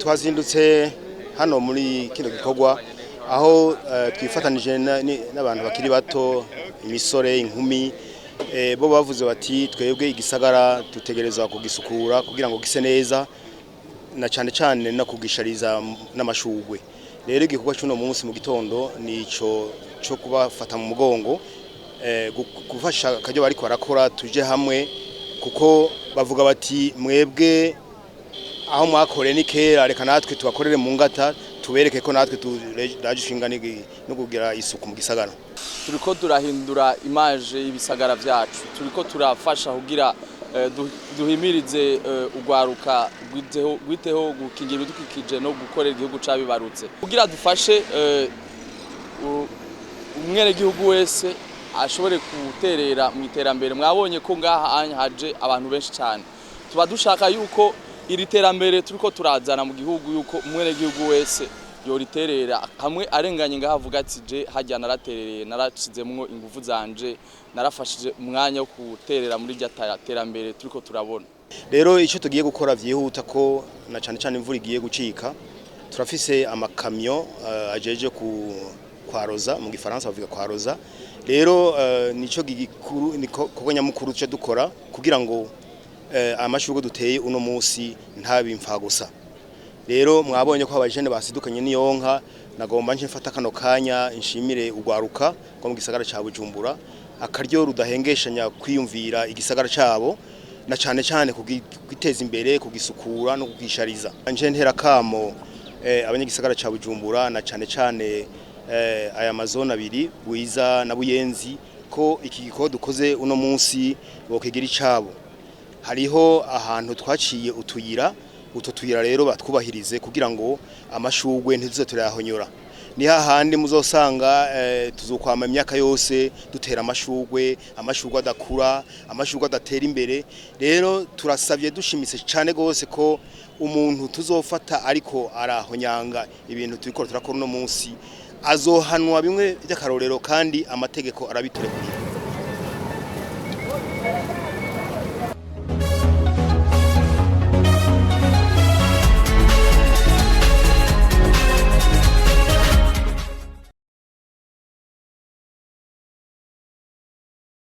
twazindutse hano muri kino gikorwa aho twifatanije n'abantu bakiri bato imisore inkumi bo bavuze bati twebwe igisagara dutegerezwa kugisukura kugira ngo gise neza na cyane no kugishariza n'amashugwe. Rero igikorwa cy'uno munsi mu gitondo nico cyo kubafata mu mugongo gufasha kajyo bari barakora tuje hamwe kuko bavuga bati mwebwe aho mwakore ni kera reka natwe tubakorere mu ngata tubereke ko natwe turajishinga no kugira isuku mu gisagara. Turiko turahindura image y'ibisagara vyacu, turiko turafasha kugira duhimirize ugwaruka gwiteho gukingira ibidukikije no gukorera igihugu cabibarutse kugira dufashe umwene gihugu wese ashobore guterera mu iterambere. Mwabonye ko ngaha haje abantu benshi cyane, tuba dushaka yuko iri terambere turiko turazana mu gihugu yuko umwene gihugu wese yoriterera hamwe arenganye ngahavuga ati je hajya naraterereye naracizemwo ingufu zanje narafashije umwanya wo guterera muri rya terambere turiko turabona. Rero icyo tugiye gukora vyihuta ko na cyane imvura igiye gucika, turafise amakamyo ajeje kwaroza mu gifaransa bavuga kwaroza. Rero nico gikuru niko nyamukuru cyo dukora kugira ngo amashurwe duteye uno munsi ntabimfa gusa. Rero mwabonye ko abajene basidukanye n'iyonka, nagomba nje mfata kano kanya inshimire ugwaruka ko mu gisagara ca Bujumbura akaryo rudahengeshanya kwiyumvira igisagara cabo na cyane kugiteza imbere kugisukura no kugishariza. Nje ntera kamo abanyagisagara ca Bujumbura na cyane aya mazone abiri Bwiza na Buyenzi ko iki giko dukoze uno munsi bokegira icabo. Hariho ahantu twaciye utuyira rero batwubahirize kugira ngo amashugwe ntizuze turayahonyora. Ni hahandi muzosanga tuzokwama imyaka yose dutera amashugwe adakura, amashugwe adatera imbere. Rero turasavye dushimise cyane gose ko umuntu tuzofata ariko arahonyanga ibintu turiko turakora uno munsi azohanwa bimwe by'akarorero kandi amategeko arabiturekurira.